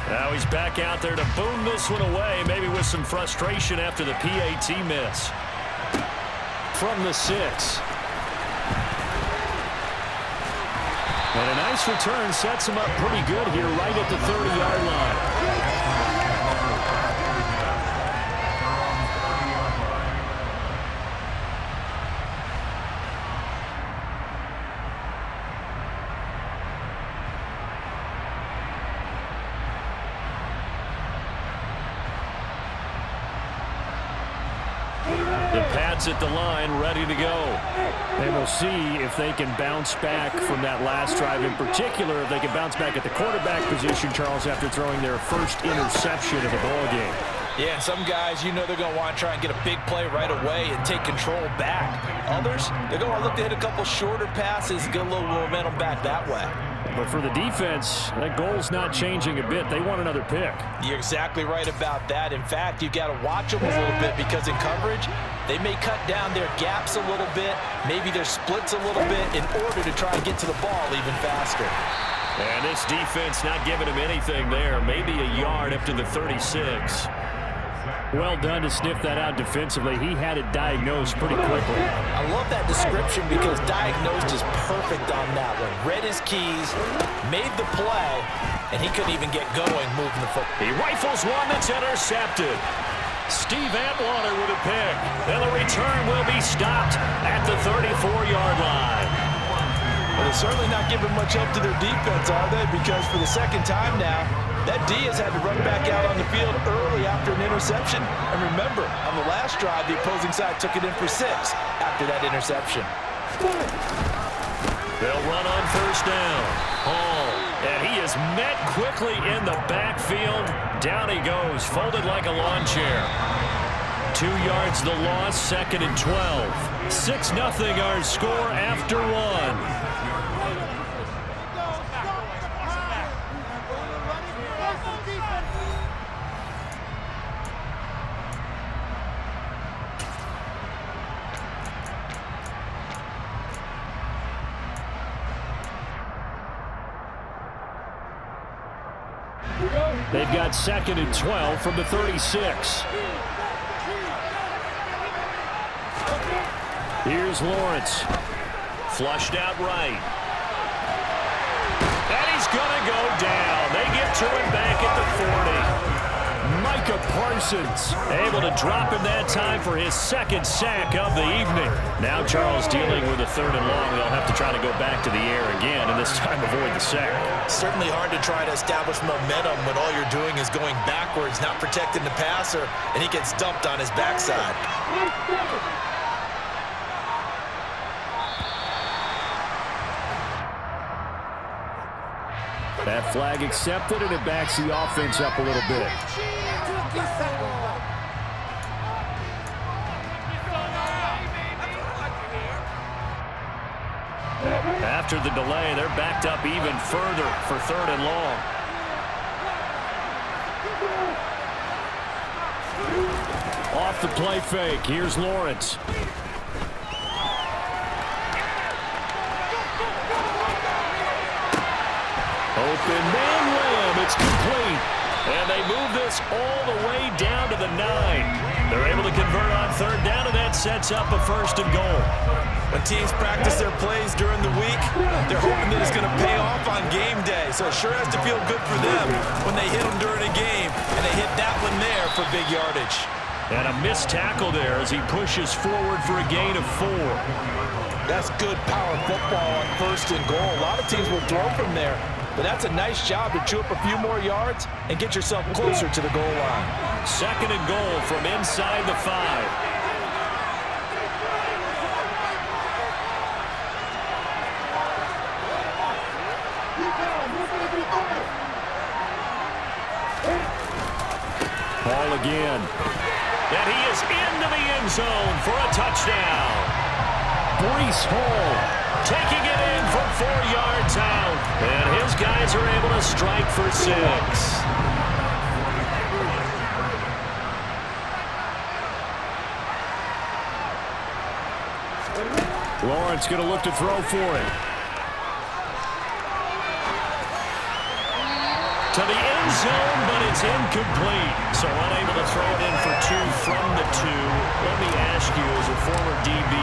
Now he's back out there to boom this one away, maybe with some frustration after the PAT miss. From the 6. And a nice return sets him up pretty good here right at the 30-yard line. The Pats at the line, ready to go. And we'll see if they can bounce back from that last drive in particular, if they can bounce back at the quarterback position, Charles, after throwing their first interception of the ball game. Yeah, and some guys, you know they're going to want to try and get a big play right away and take control back. Others, they're going to look to hit a couple shorter passes, get a little momentum back that way. But for the defense, that goal's not changing a bit. They want another pick. You're exactly right about that. In fact, you've got to watch them a little bit because in coverage, they may cut down their gaps a little bit, maybe their splits a little bit in order to try and get to the ball even faster. And this defense not giving him anything there. Maybe a yard up to the 36. Well done to sniff that out defensively. He had it diagnosed pretty quickly. I love that description because diagnosed is perfect on that one. Read his keys, made the play, and he couldn't even get going moving the football. He rifles one that's intercepted. Steve Atwater with a pick. And the return will be stopped at the 34-yard line. Well, they're certainly not giving much help to their defense, are they? Because for the second time now, that D has had to run back out on the field early after an interception. And remember, on the last drive, the opposing side took it in for 6 after that interception. They'll run on first down. Hall, and he is met quickly in the backfield. Down he goes, folded like a lawn chair. 2 yards the loss, 2nd and 12. 6-0 our score after 1. They've got 2nd and 12 from the 36. Here's Lawrence. Flushed out right. And he's going to go down. They get to him back at the 40. Micah Parsons able to drop him that time for his 2nd sack of the evening. Now Charles dealing with a 3rd and long. They'll have to try to go back to the air again, and this time avoid the sack. Certainly hard to try to establish momentum when all you're doing is going backwards, not protecting the passer, and he gets dumped on his backside. That flag accepted, and it backs the offense up a little bit. After the delay, they're backed up even further for 3rd and long. Off the play fake, here's Lawrence. Open man ram, it's complete. And they move this all the way down to the 9. They're able to convert on 3rd down, and that sets up a 1st and goal. When teams practice their plays during the week, they're hoping that it's going to pay off on game day. So it sure has to feel good for them when they hit them during a game, and they hit that one there for big yardage. And a missed tackle there as he pushes forward for a gain of 4. That's good power football on 1st and goal. A lot of teams will throw from there, but that's a nice job to chew up a few more yards and get yourself closer to the goal line. 2nd and goal from inside the 5. Ball again. And he is into the end zone for a touchdown. Breece Hall taking it in from 4 yards out. And his guys are able to strike for 6. Lawrence going to look to throw for it. To the end end zone, but it's incomplete. So unable to throw it in for two from the two. Let me ask you, as a former DB,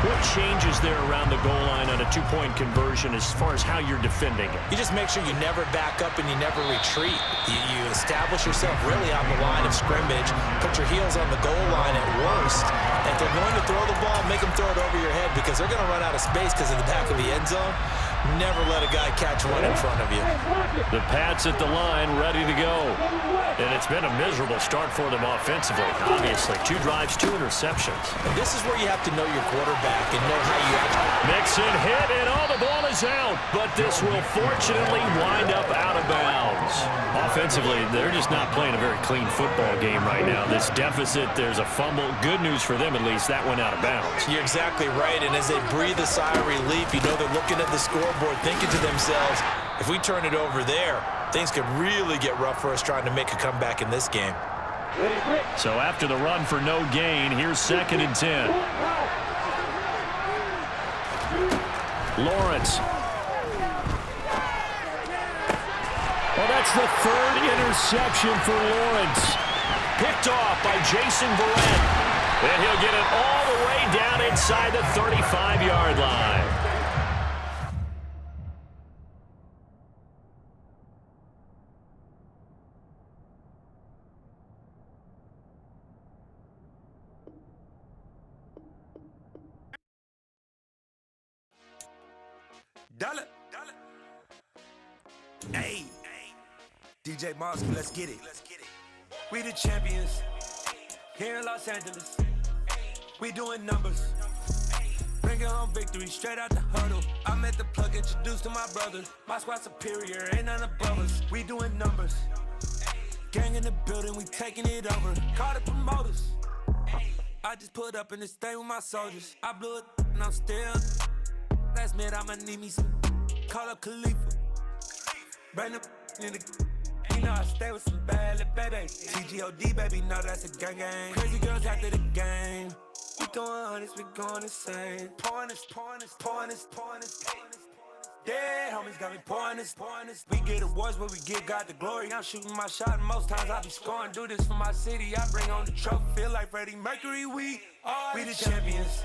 what changes there around the goal line on a two-point conversion as far as how you're defending it? You just make sure you never back up and you never retreat. You establish yourself really on the line of scrimmage, put your heels on the goal line at worst. If they're going to throw the ball, make them throw it over your head because they're going to run out of space because of the back of the end zone. Never let a guy catch one in front of you. The Pats at the line, ready to go. And it's been a miserable start for them offensively, obviously. 2 drives, 2 interceptions. And this is where you have to know your quarterback and know how you actually... Mixon hit, and the ball is out. But this will fortunately wind up out of bounds. Offensively, they're just not playing a very clean football game right now. This deficit, there's a fumble. Good news for them, at least. That went out of bounds. You're exactly right. And as they breathe a sigh of relief, you know they're looking at the scoreboard, thinking to themselves, if we turn it over there, things could really get rough for us trying to make a comeback in this game. So after the run for no gain, here's 2nd and 10. Lawrence. Well, that's the 3rd interception for Lawrence. Picked off by Jason Verrett. And he'll get it all the way down inside the 35-yard line. Dollar. Hey. DJ Mosky, let's get it. We the champions here in Los Angeles. We doing numbers. Bringing home victory straight out the huddle. I'm at the plug, introduced to my brother. My squad superior, ain't none above us. We doing numbers. Gang in the building, we taking it over. Call the promoters. I just put up in this thing with my soldiers. I blew it and I'm still. Last minute, I'ma need me some. Call up Khalifa. Bring up in the. You know I stay with some bad little baby. TGOD, baby, know that's a gang gang. Crazy girls after the game. We going honest, we going insane. Pouring this. Dead homies got me pouring this. We get awards, but we give God the glory. I'm shooting my shot, and most times I be scoring. Do this for my city, I bring on the trophy. Feel like Freddie Mercury, we the champions.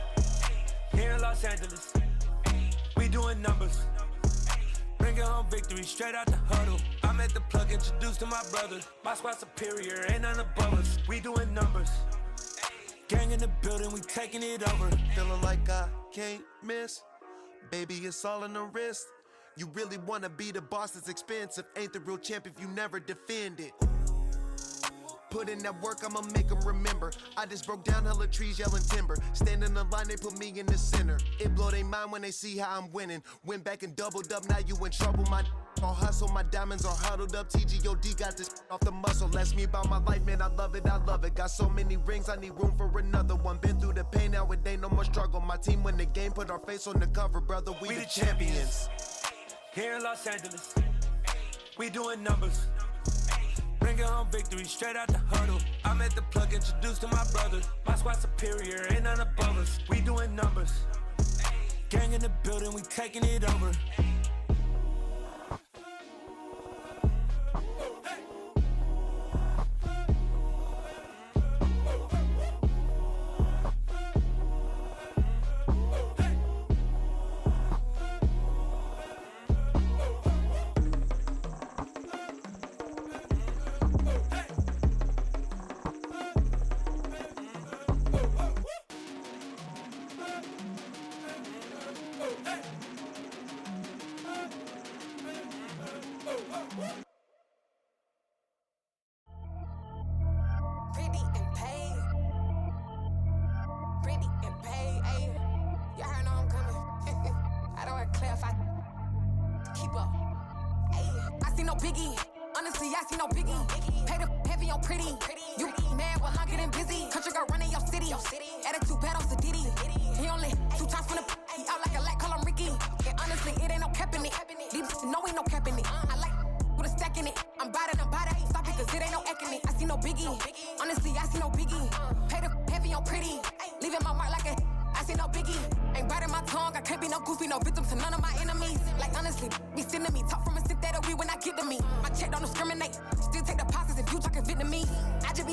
Here in Los Angeles. We doing numbers. Bringing home victory straight out the huddle. I'm at the plug, introduced to my brother. My squad superior, ain't none above us. We doing numbers. Gang in the building, we taking it over. Feeling like I can't miss. Baby, it's all in the wrist. You really wanna be the boss, it's expensive. Ain't the real champ if you never defend it. Put in that work, I'ma make them remember. I just broke down hella trees, yelling timber. Stand in the line, they put me in the center. It blow their mind when they see how I'm winning. Went back and doubled up, now you in trouble. My all hustle, my diamonds are huddled up. TGOD got this off the muscle. That's me about my life, man, I love it. Got so many rings, I need room for another one. Been through the pain, now it ain't no more struggle. My team win the game, put our face on the cover, brother. We the champions. Here in Los Angeles, we doing numbers. Bringing home victory straight out the huddle. I'm at the plug, introduced to my brother. My squad superior, ain't none above us. We doing numbers. Gang in the building, we taking it over.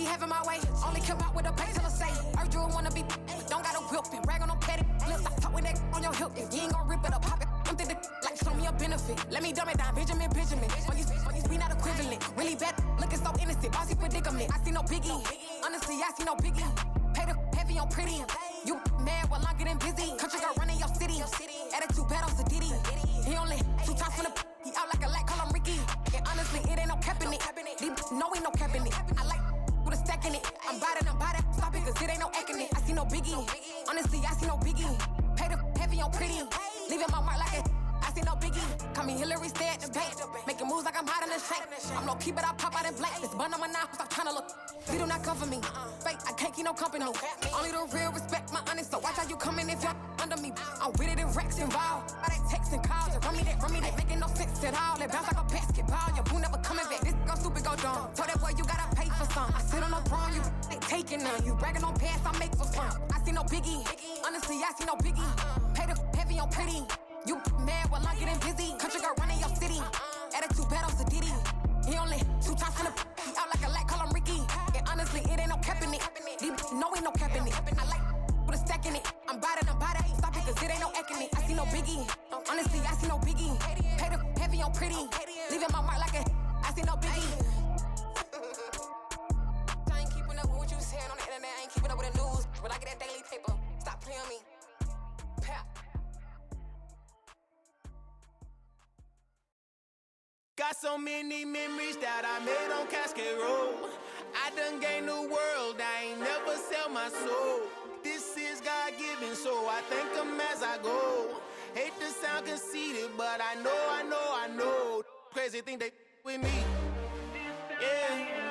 having my way. Only care about what the pay tell us say. Urge you wanna be, don't gotta whip it. Rag on them petty. Let's stop talk with that on your hip. If you ain't gon' rip it up, pop it. I'm thinking like show me a benefit. Let me dumb it down, Benjamin. We not equivalent. Really bad, looking so innocent. Bossy predicament. I see no biggie. Honestly, I see no biggie. Pay the heavy on pretty. You mad while I'm getting busy. Country girl running your city. Attitude bad on Sadiddy. He only 2 times from the. He out like a light, call him Ricky. And honestly, it ain't no cap in it. These know ain't no cap in it. I like with a stack in it. I'm by that. Stop it, cause it ain't no acting it. I see no biggie. Honestly, I see no biggie. Pay the heavy on pretty. Leaving my mark like a. I see no biggie. Call me Hillary, stay at the bank. Making moves like I'm hiding the shank. I'm low key, but I pop out in blank. This bun on my knife, stop trying to look. They do not come for me. Fake, I can't keep no company. Only the real respect my honest. So watch how you coming if you're under me. I'm with it in Rex involved. I they text and calls. Just run me that. Making no sense at all. They bounce like a basketball. Your boo never coming back. This go stupid, go dumb. Told that boy you gotta pay for some. I sit on no throne, you ain't taking none. You bragging on past, I make for fun. I see no biggie. Honestly, I see no biggie. Pay the heavy on pretty. You mad while I'm getting busy. Country girl running your city. Attitude bad on Sadiddy. He only 2 times from the. He out like a light, call him Ricky. And honestly, it ain't no cap in it. These know ain't no cap in it. I like with a stack in it. I'm by that. Stop it, cause it ain't no acting it. I see no biggie. Honestly, I see no biggie. Pay the heavy on pretty. Leaving my mark like a. I see no biggie. I ain't keeping up with what you saying on the internet. I ain't keeping up with the news. But I get that daily paper. Stop playing me. Pap. Got so many memories that I made on Cascade Road. I done gained the world, I ain't never sell my soul. This is God-given, so I thank him as I go. Hate to sound conceited, but I know. Crazy thing they with me. Yeah,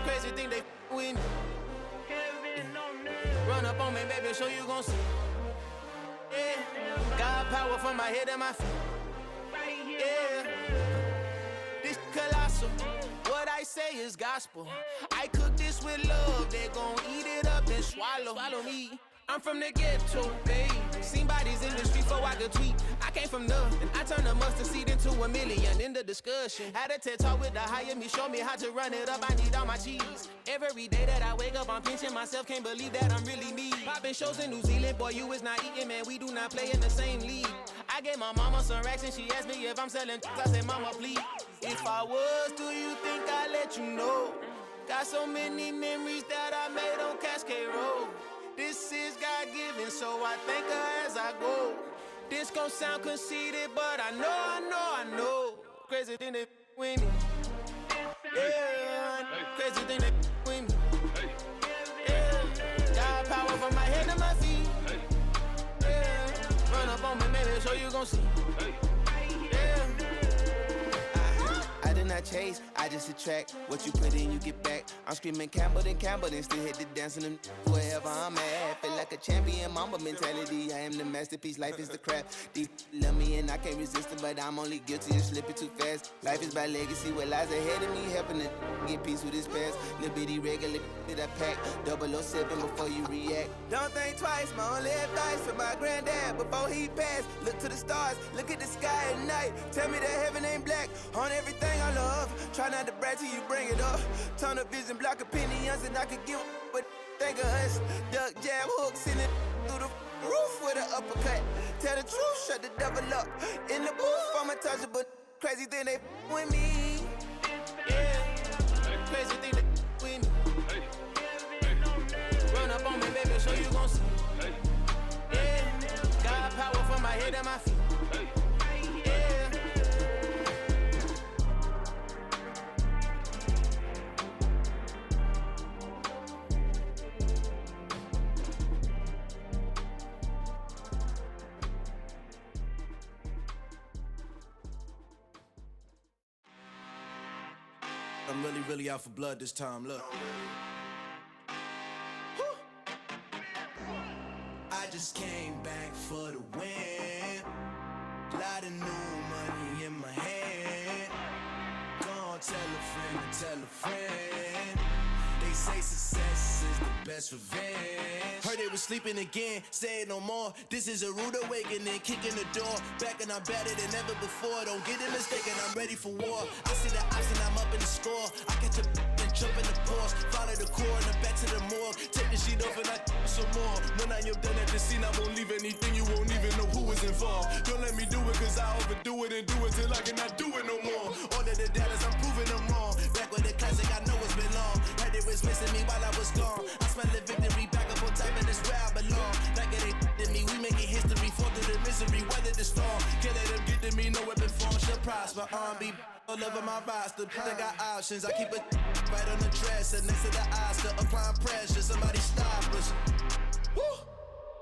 crazy thing they with me. Run up on me, baby, show you gon' see. Yeah, God power from my head and my feet. Yeah. This colossal, what I say is gospel. I cook this with love, they gon' eat it up and swallow me. I'm from the ghetto, babe. Seen bodies in the street before I could tweet. I came from nothing, I turned a mustard seed into a million. In the discussion, had a TED talk with the higher me, show me how to run it up. I need all my cheese. Every day that I wake up, I'm pinching myself. Can't believe that I'm really me. Popping shows in New Zealand, boy, you is not eating, man. We do not play in the same league. I gave my mama some racks and she asked me if I'm selling. I said, mama, please. If I was, do you think I'd let you know? Got so many memories that I made on Cascade Road. This is God-given, so I thank her as I go. This gon' sound conceited, but I know. Crazy thing they with me. Yeah, crazy thing they with me. Yeah, got power from my head to my feet. Yeah, run up on me, maybe so you gon' see. Yeah. I did not chase, I just attract. What you put in, you get back. I'm screaming Campbell, then still hit the dance and them wherever I'm at. Feel like a champion, mamba mentality. I am the masterpiece, life is the crap. Deep love me and I can't resist it, but I'm only guilty of slipping too fast. Life is by legacy, what lies ahead of me, helping to get peace with this past. Little bitty regular that I pack, 007 before you react. Don't think twice, my only advice for my granddad before he passed. Look to the stars, look at the sky at night. Tell me that heaven ain't black on everything I love. Try not to brag till you bring it up. Tunnel vision, block opinions, and I could give but think of us. Duck, jab, hook, send it through the roof with an uppercut. Tell the truth, shut the devil up. In the booth, I'm untouchable. Crazy thing they with me. Yeah, crazy thing they with me. Run up on me, baby, so you gon' see. Yeah, got power from my head and my feet. Yeah. I'm really out for blood this time, look. I just came back for the win. Lot of new money in my hand. Gonna tell a friend. They say success is the best revenge. Heard they was sleeping again, say it no more. This is a rude awakening, kicking the door. Back and I'm better than ever before. Don't get it mistaken, I'm ready for war. I see the ops and I'm up in the score. I catch a and jump in the pause. Follow the core and back to the morgue. Take the sheet off and I some more. When I am done at the scene, I won't leave anything. You won't even know who is involved. Don't let me do it, cause I overdo it and do it till I cannot do it no more. All of the doubters, I'm proving them wrong. Back with the classic, I know it's been long. Heard it was missing me while I was gone. I smell the victory back up on top, and it's where I belong. Like it ain't to me, we making history. Fall through the misery, weather the storm. Can't let them get to me, no weapon form shall prosper. Be all over my roster. I got options, I keep it right on the dresser. Next to the Oscar, applying pressure. Somebody stop us. Woo!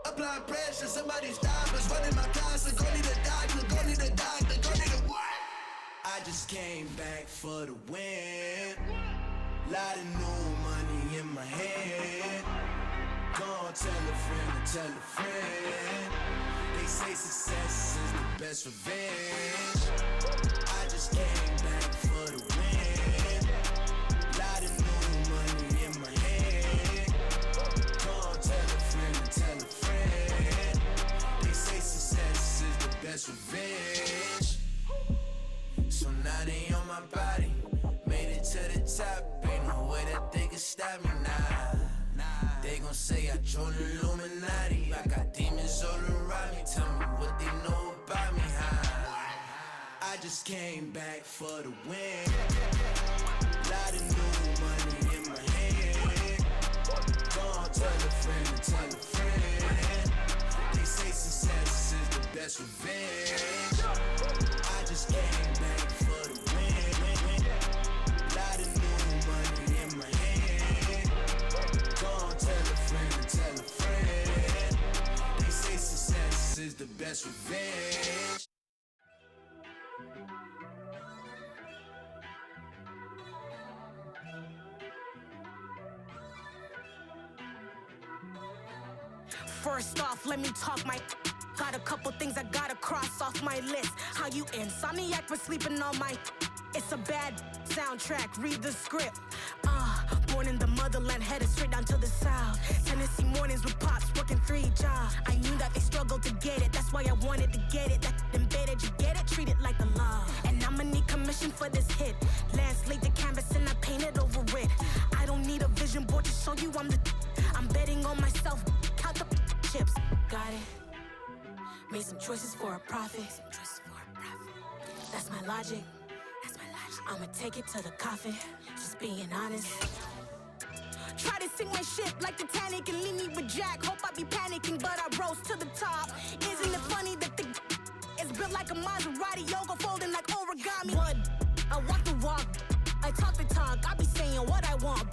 Applying pressure, somebody stop us. Running my closet, go need a doctor, go need a doctor, go need a what? I just came back for the win. Lot of new money in my hand. Gonna tell a friend and tell a friend. They say success is the best revenge. I just came back for the win. Lot of new money in my hand. Gonna tell a friend and tell a friend. They say success is the best revenge. So now they on my body. Made it to the top. Ain't no way that they can stop me now. They gon' say I joined the Illuminati. I got demons all around me. Tell me what they know about me, huh? I just came back for the win. Lot of new money in my hand. Gonna tell a friend and tell a friend. They say success is the best revenge. I just came back for the win. Lot of new money in my hand. Gonna tell a friend and tell a friend. They say success is the best revenge. First off, let me talk my. Got a couple things I gotta cross off my list. How you insomniac for sleeping on my. It's a bad soundtrack, read the script. Born in the motherland, headed straight down to the south. Tennessee mornings with pops, working 3 jobs. I knew that they struggled to get it, that's why I wanted to get it. That embedded, you get it, treat it like a law. And I'ma need commission for this hit. Lance laid the canvas and I painted over it. I don't need a vision board to show you I'm betting on myself, count the chips. Got it. Made some choices for a profit. That's my logic. I'ma take it to the coffin, just being honest. Try to sink my ship like Titanic and leave me with Jack. Hope I be panicking, but I rose to the top. Isn't it funny that the is built like a Maserati, yoga folding like origami? What? I walk the walk, I talk the talk, I be saying what I want.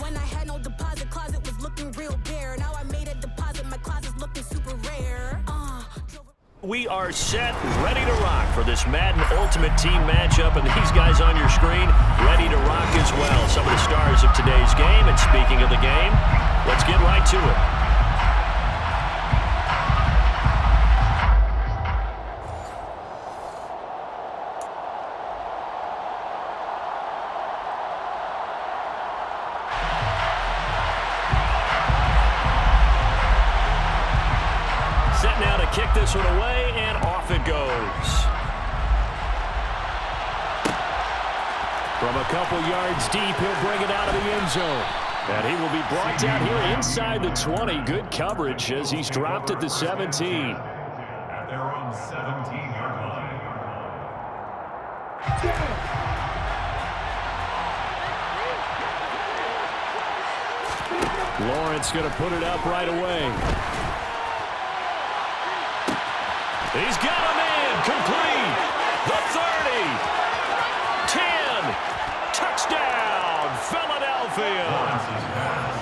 When I had no deposit, closet was looking real bare. Now I made a deposit, my closet's looking super rare. We are set, ready to rock for this Madden Ultimate Team matchup, and these guys on your screen ready to rock as well. Some of the stars of today's game, and speaking of the game, let's get right to it. Set now to kick this one away, and off it goes. From a couple yards deep, he'll bring it out of the end zone. And he will be brought down here inside the 20. Good coverage as he's dropped at the 17. At their own 17-yard line. Lawrence going to put it up right away. He's got him in, complete, the 30, 10, touchdown, Philadelphia.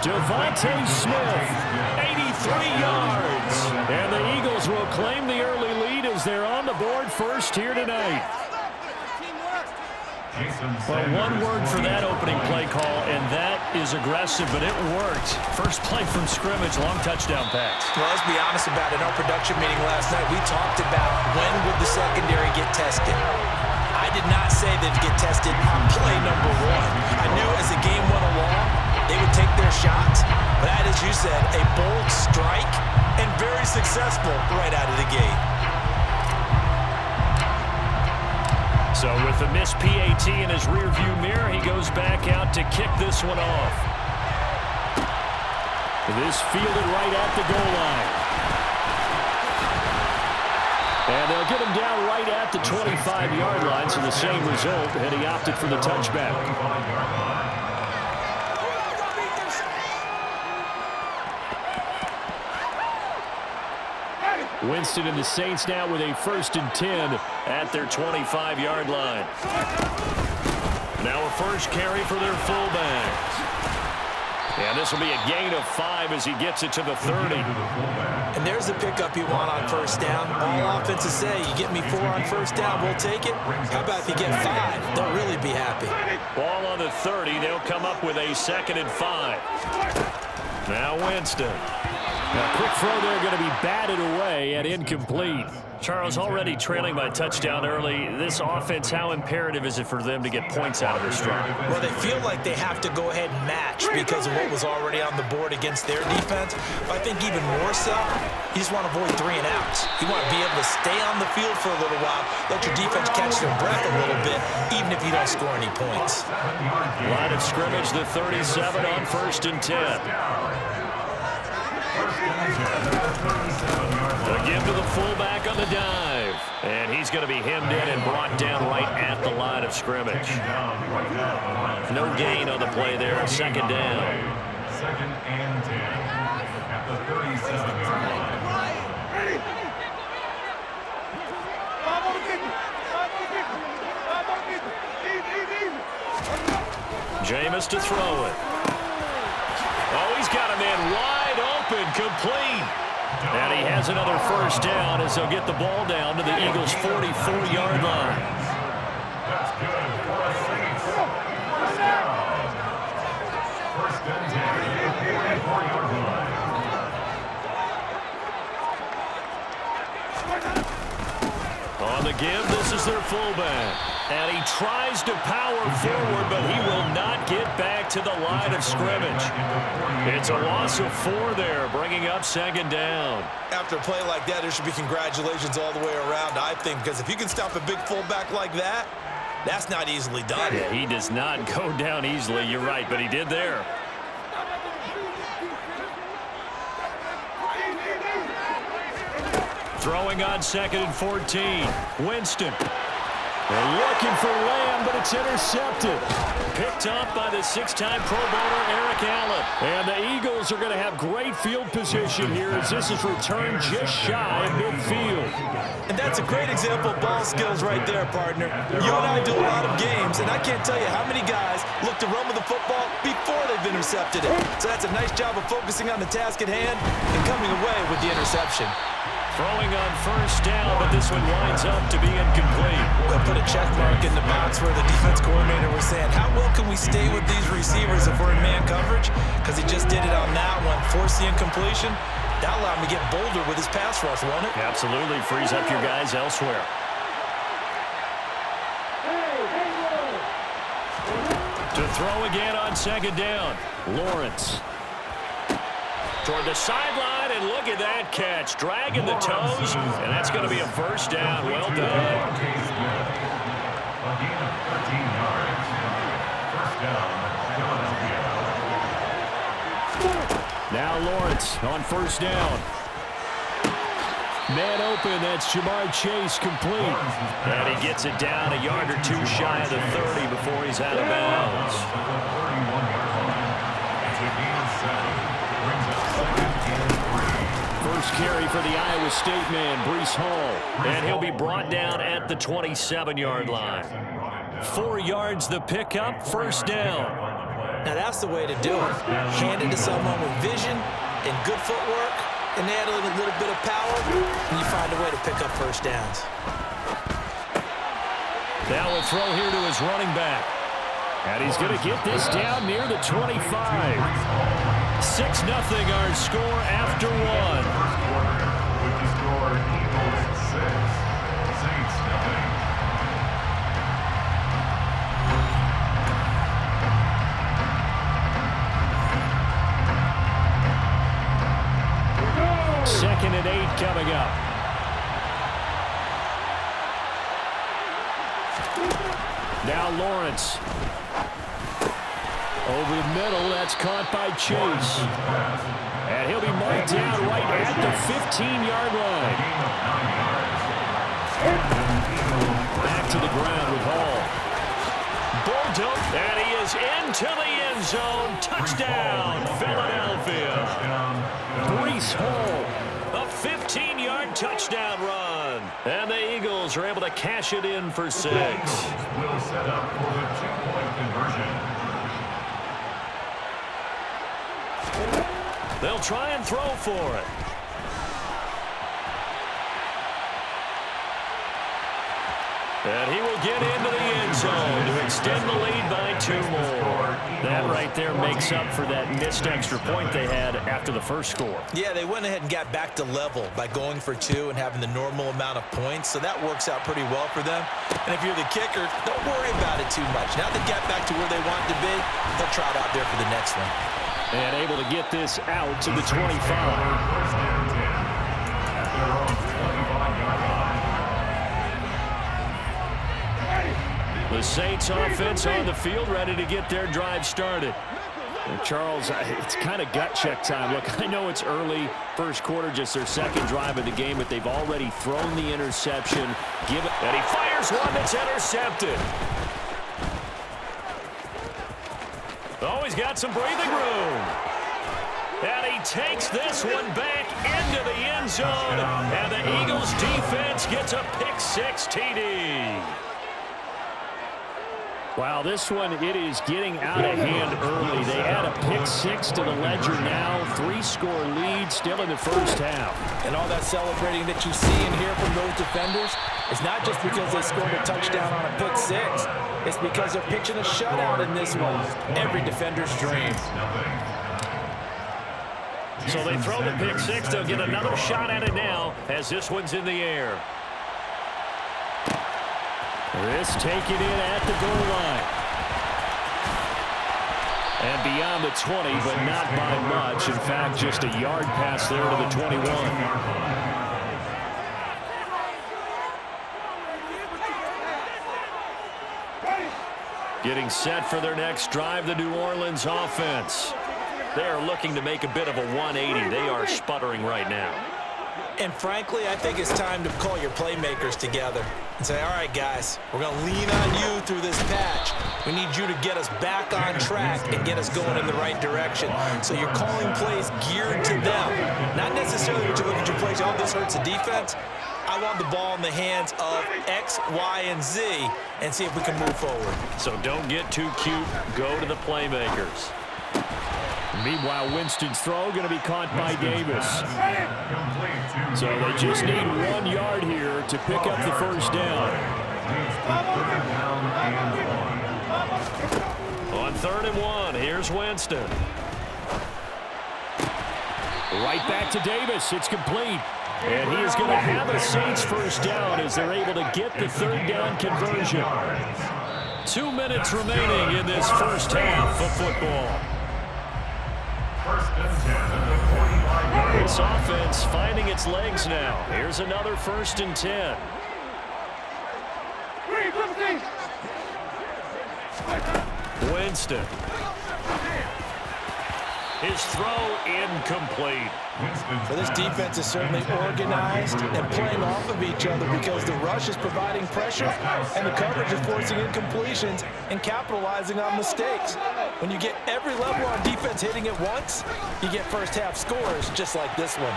Devontae Smith, 83 yards. And the Eagles will claim the early lead as they're on the board first here tonight. Well, one word for that opening play call, and that is aggressive, but it worked. First play from scrimmage, long touchdown pass. Well, let's be honest about it. In our production meeting last night, we talked about when would the secondary get tested. I did not say they'd get tested on play number 1. I knew as the game went along, they would take their shots. But that, as you said, a bold strike and very successful right out of the gate. So with the missed PAT in his rearview mirror, he goes back out to kick this one off. This fielded right at the goal line. And they'll get him down right at the 25-yard line, so the same result, and he opted for the touchback. Winston and the Saints now with a 1st and 10 at their 25-yard line. Now a first carry for their fullback. And this will be a gain of 5 as he gets it to the 30. And there's the pickup you want on 1st down. All offenses say, you get me 4 on 1st down, we'll take it. How about if you get 5? They'll really be happy. Ball on the 30. They'll come up with a 2nd and 5. Now Winston. A quick throw there going to be batted away and incomplete. Charles, already trailing by touchdown early. This offense, how imperative is it for them to get points out of this drive? Well, they feel like they have to go ahead and match because of what was already on the board against their defense. But I think even more so, you just want to avoid 3 and outs. You want to be able to stay on the field for a little while, let your defense catch their breath a little bit, even if you don't score any points. Line of scrimmage, the 37 on 1st and 10. Again to the fullback on the dive. And he's going to be hemmed in and brought down right at the line of scrimmage. No gain on the play there. 2nd down. 2nd and 10 at the 37-yard line. Jameis to throw it. Oh, he's got a man wide open, complete. And he has another 1st down as they'll get the ball down to the Eagles' 44-yard line. That's good for the Saints. 1st down. 1st and 10 at the 44-yard line. On the give, this is their fullback. And he tries to power forward, but he will not get back to the line of scrimmage. It's a loss of 4 there, bringing up 2nd down. After a play like that, there should be congratulations all the way around, I think, because if you can stop a big fullback like that, that's not easily done. Yeah, he does not go down easily, you're right, but he did there. Throwing on 2nd and 14. Winston. They're looking for Lamb, but it's intercepted. Picked up by the 6-time Pro Bowler Eric Allen. And the Eagles are going to have great field position here as this is returned just shy of midfield. And that's a great example of ball skills right there, partner. You and I do a lot of games, and I can't tell you how many guys look to run with the football before they've intercepted it. So that's a nice job of focusing on the task at hand and coming away with the interception. Throwing on 1st down, but this one winds up to be incomplete. We'll put a check mark in the box where the defense coordinator was saying, how well can we stay with these receivers if we're in man coverage? Because he just did it on that one, forced the incompletion. That allowed him to get bolder with his pass rush, won't it? Absolutely, frees up your guys elsewhere. To throw again on 2nd down. Lawrence. Toward the sideline, and look at that catch. Dragging the toes, and that's going to be a 1st down. Well done. A gain of 13 yards. 1st down, Philadelphia. Now Lawrence on 1st down. Man open, that's Jamar Chase complete. And he gets it down a yard or 2 shy of the 30 before he's out of bounds. It's a gain of 7. Brings up 2nd and 3. First carry for the Iowa State man, Breece Hall. And he'll be brought down at the 27-yard line. 4 yards the pickup, 1st down. Now that's the way to do it. Hand it to someone with vision and good footwork, and add a little bit of power, and you find a way to pick up 1st downs. Now a throw here to his running back. And he's going to get this down near the 25. 6-0 our score after 1. First quarter with the score Eagles 6, Saints 0. Second and 8 coming up. Now Lawrence. Over the middle, that's caught by Chase. And he'll be marked down right at the 15-yard line. Back to the ground with Hall. Bulldog, and he is into the end zone. Touchdown, Philadelphia. Breece Hall, a 15-yard touchdown run. And the Eagles are able to cash it in for 6. Will set up for the 2-point conversion. They'll try and throw for it. And he will get into the end zone to extend the lead by 2 more. That right there makes up for that missed extra point they had after the first score. Yeah, they went ahead and got back to level by going for 2 and having the normal amount of points, so that works out pretty well for them. And if you're the kicker, don't worry about it too much. Now they get back to where they want to be, they'll try it out there for the next one. And able to get this out to the 25. The Saints offense on the field, ready to get their drive started. And Charles, it's kind of gut check time. Look, I know it's early, first quarter, just their second drive of the game, but they've already thrown the interception. And he fires one that's intercepted. Oh, he's got some breathing room. And he takes this one back into the end zone. And the Eagles defense gets a pick-6 TD. Wow, this one, it is getting out of hand early. They add a pick-6 to the ledger now. 3-score lead still in the first half. And all that celebrating that you see and hear from those defenders is not just because they scored a touchdown on a pick-6. It's because they're pitching a shutout in this one. Every defender's dream. So they throw the pick-6. They'll get another shot at it now as this one's in the air. This taken in at the goal line. And beyond the 20, but not by much. In fact, just a yard pass there to the 21. Getting set for their next drive, the New Orleans offense. They are looking to make a bit of a 180. They are sputtering right now. And frankly, I think it's time to call your playmakers together and say, all right, guys, we're going to lean on you through this patch. We need you to get us back on track and get us going in the right direction. So you're calling plays geared to them. Not necessarily when you look at your plays, oh, this hurts the defense. I want the ball in the hands of X, Y, and Z and see if we can move forward. So don't get too cute. Go to the playmakers. Meanwhile, Winston's throw going to be caught by Davis. So they just need 1 yard here to pick up the first down. On 3rd and 1, here's Winston. Right back to Davis. It's complete. And he is going to have a Saints first down as they're able to get the 3rd down conversion. 2 minutes remaining in this first half of football. This offense finding its legs now. Here's another 1st and 10. Winston. His throw incomplete. Well, this defense is certainly organized and playing off of each other because the rush is providing pressure and the coverage is forcing incompletions and capitalizing on mistakes. When you get every level on defense hitting at once, you get first half scores just like this one.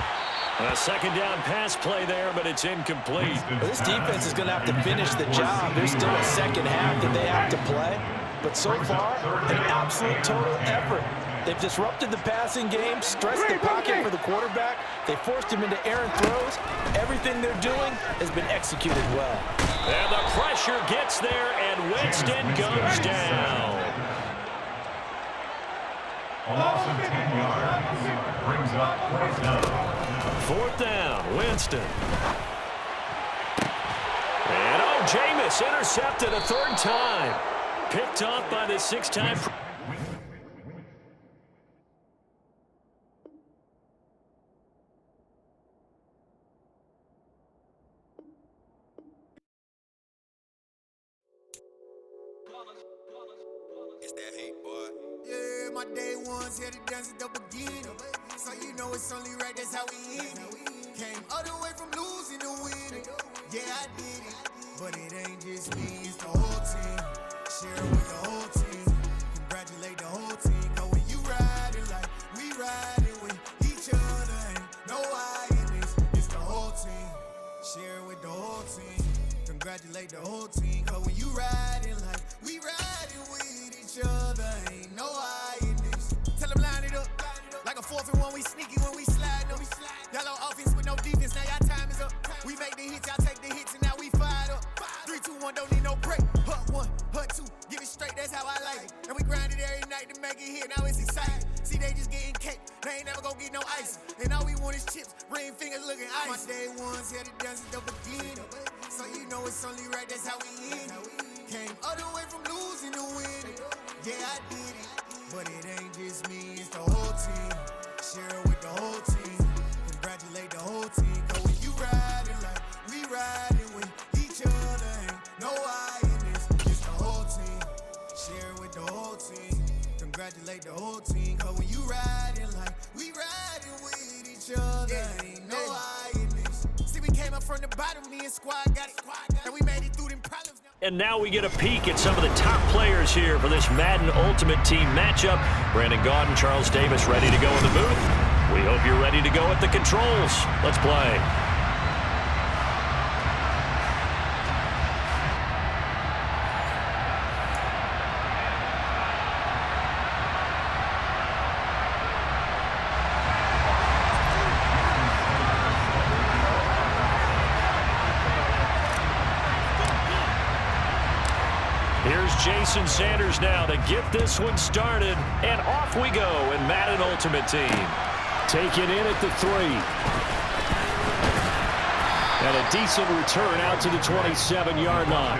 A 2nd down pass play there, but it's incomplete. Well, this defense is going to have to finish the job. There's still a second half that they have to play. But so far, an absolute total effort. They've disrupted the passing game, stressed the pocket for the quarterback. They forced him into errant throws. Everything they're doing has been executed well. And the pressure gets there, and Winston goes down. A loss of 10 yards brings up 4th down. 4th down, Winston. And Jameis intercepted a 3rd time. Picked off by the 6-time. It's that hate, boy. Yeah, my day ones here to dance at the beginning. So you know it's only right, that's how we end it. Came all the way from losing to winning. Yeah, I did it. But it ain't just me, it's the whole team. Share it with the whole team. Congratulate the whole team. Cause when you riding like we riding with each other, ain't no I in this. It's the whole team. Share it with the whole team. Congratulate the whole team. Cause when you riding like we riding with each other, ain't no I in this. Tell them line it up. Like a 4th and 1, we sneaky when we slide them. Yellow offense with no defense, now y'all time is up. We make the hits, y'all take the hits, and now we fired up. 3, 2, 1, don't need no break. Hut 1, hut 2, give it straight, that's how I like it. And we grind it every night to make it hit, now it's exciting. See, they just getting cake, they ain't never gonna get no ice. And all we want is chips, ring fingers looking ice. My day ones here to dance at the beginning. So you know it's only right, that's how we end it. Came all the way from losing to winning. Yeah, I did it. But it ain't just me, it's the whole team. Share it with the whole team. Congratulate the whole team. Cause when you riding like we riding with each other, ain't no I in this. It's the whole team. Share it with the whole team. Congratulate the whole team. Cause when you riding like we riding with each other, ain't no I in this. See, we came up from the bottom, me and squad got it. And we made it through them problems. And now we get a peek at some of the top players here for this Madden Ultimate Team matchup. Brandon Gaudin, Charles Davis ready to go in the booth. We hope you're ready to go at the controls. Let's play. Here's Jason Sanders now to get this one started. And off we go in Madden Ultimate Team. Taken in at the 3. And a decent return out to the 27-yard line.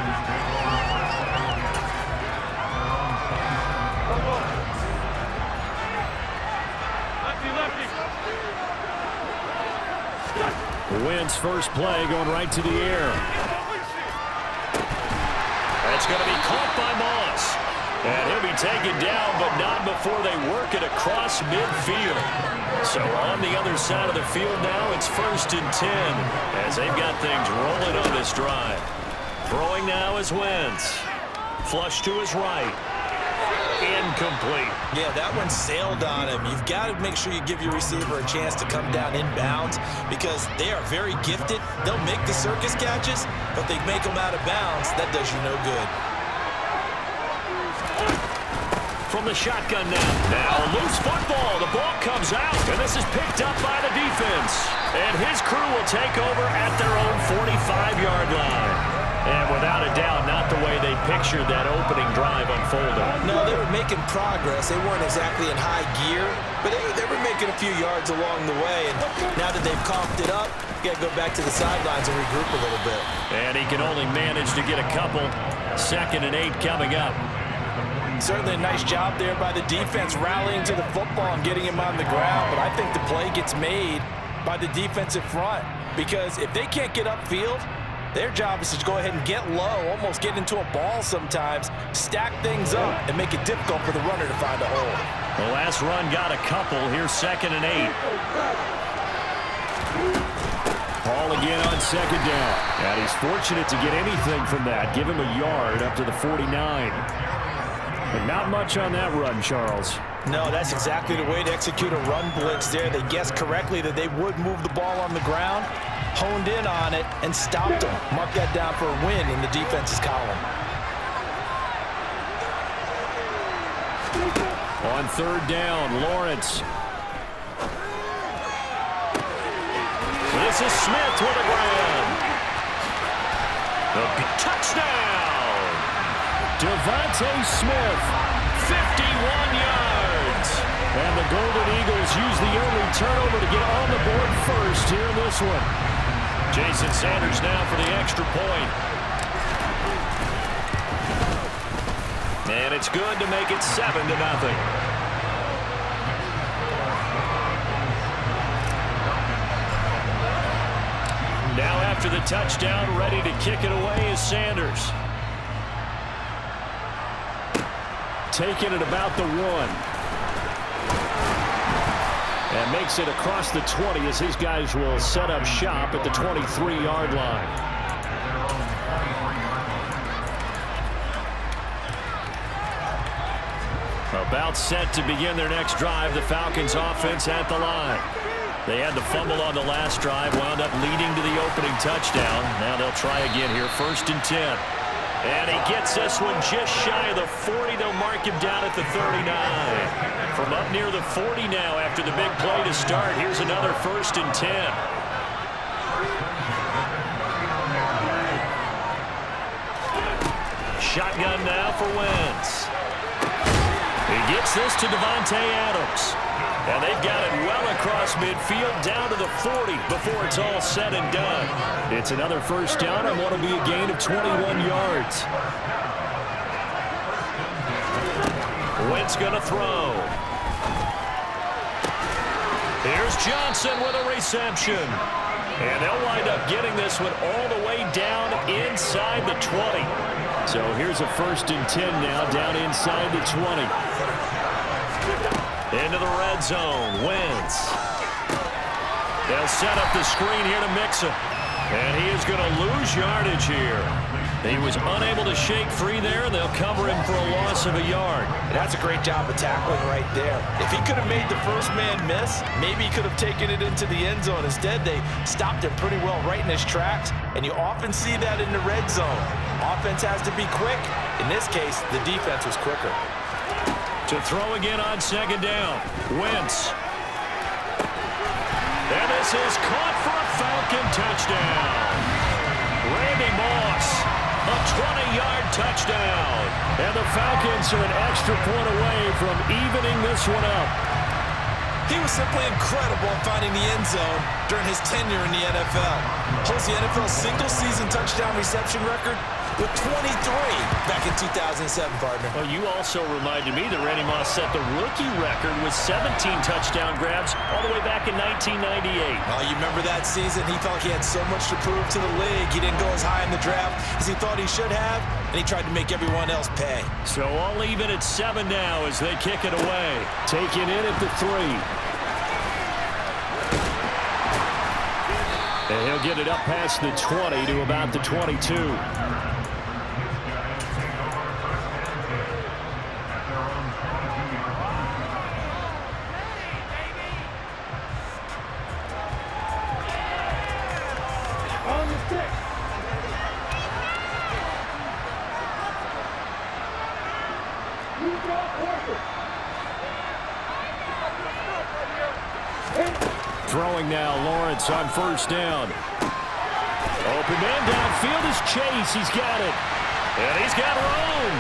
Wins first play going right to the air. It's going to be caught by Moss. And he'll be taken down, but not before they work it across midfield. So on the other side of the field now, it's 1st and 10 as they've got things rolling on this drive. Throwing now is Wentz. Flush to his right. Incomplete. Yeah, that one sailed on him. You've got to make sure you give your receiver a chance to come down inbounds because they are very gifted. They'll make the circus catches, but they make them out of bounds. That does you no good. From the shotgun now. Now loose football. The ball comes out, and this is picked up by the defense. And his crew will take over at their own 45-yard line. And without a doubt, not the way they pictured that opening drive unfolding. No, they were making progress. They weren't exactly in high gear, but they were making a few yards along the way. And now that they've coughed it up, you got to go back to the sidelines and regroup a little bit. And he can only manage to get a couple. 2nd and 8 coming up. Certainly a nice job there by the defense rallying to the football and getting him on the ground. But I think the play gets made by the defensive front because if they can't get upfield, their job is to go ahead and get low, almost get into a ball sometimes, stack things up, and make it difficult for the runner to find a hole. The last run got a couple. Here's 2nd and 8. Paul again on 2nd down. And he's fortunate to get anything from that. Give him a yard up to the 49. But not much on that run, Charles. No, that's exactly the way to execute a run blitz there. They guessed correctly that they would move the ball on the ground, honed in on it, and stopped them. Mark that down for a win in the defense's column. On 3rd down, Lawrence. This is Smith with a grab. The touchdown! Devontae Smith, 51 yards. And the Golden Eagles use the early turnover to get on the board first here in this one. Jason Sanders now for the extra point. And it's good to make it 7-0. Now after the touchdown, ready to kick it away is Sanders. taken at about the 1. And makes it across the 20 as his guys will set up shop at the 23-yard line. About set to begin their next drive, the Falcons offense at the line. They had the fumble on the last drive, wound up leading to the opening touchdown. Now they'll try again here, 1st and 10. And he gets this one just shy of the 40. They'll mark him down at the 39. From up near the 40 now after the big play to start. Here's another 1st and 10. Shotgun now for Wentz. He gets this to Devontae Adams. And they've got it well across midfield down to the 40 before it's all said and done. It's another 1st down and what will be a gain of 21 yards. Wentz going to throw. Here's Johnson with a reception. And they'll wind up getting this one all the way down inside the 20. So here's a 1st and 10 now down inside the 20. Into the red zone. Wentz. They'll set up the screen here to Mixon. And he is going to lose yardage here. He was unable to shake free there, and they'll cover him for a loss of a yard. That's a great job of tackling right there. If he could have made the first man miss, maybe he could have taken it into the end zone. Instead, they stopped him pretty well right in his tracks, and you often see that in the red zone. Offense has to be quick. In this case, the defense was quicker. To throw again on 2nd down. Wentz. And this is caught for a Falcon touchdown. Randy Moss, a 20-yard touchdown. And the Falcons are an extra point away from evening this one up. He was simply incredible at finding the end zone during his tenure in the NFL. Holds the NFL's single-season touchdown reception record with 23 back in 2007, partner. Well, you also reminded me that Randy Moss set the rookie record with 17 touchdown grabs all the way back in 1998. Well, you remember that season? He felt like he had so much to prove to the league. He didn't go as high in the draft as he thought he should have, and he tried to make everyone else pay. So all even at 7 now as they kick it away. Taken in at the 3. And he'll get it up past the 20 to about the 22. Throwing now, Lawrence on 1st down. Open man downfield is Chase. He's got it. And he's got room.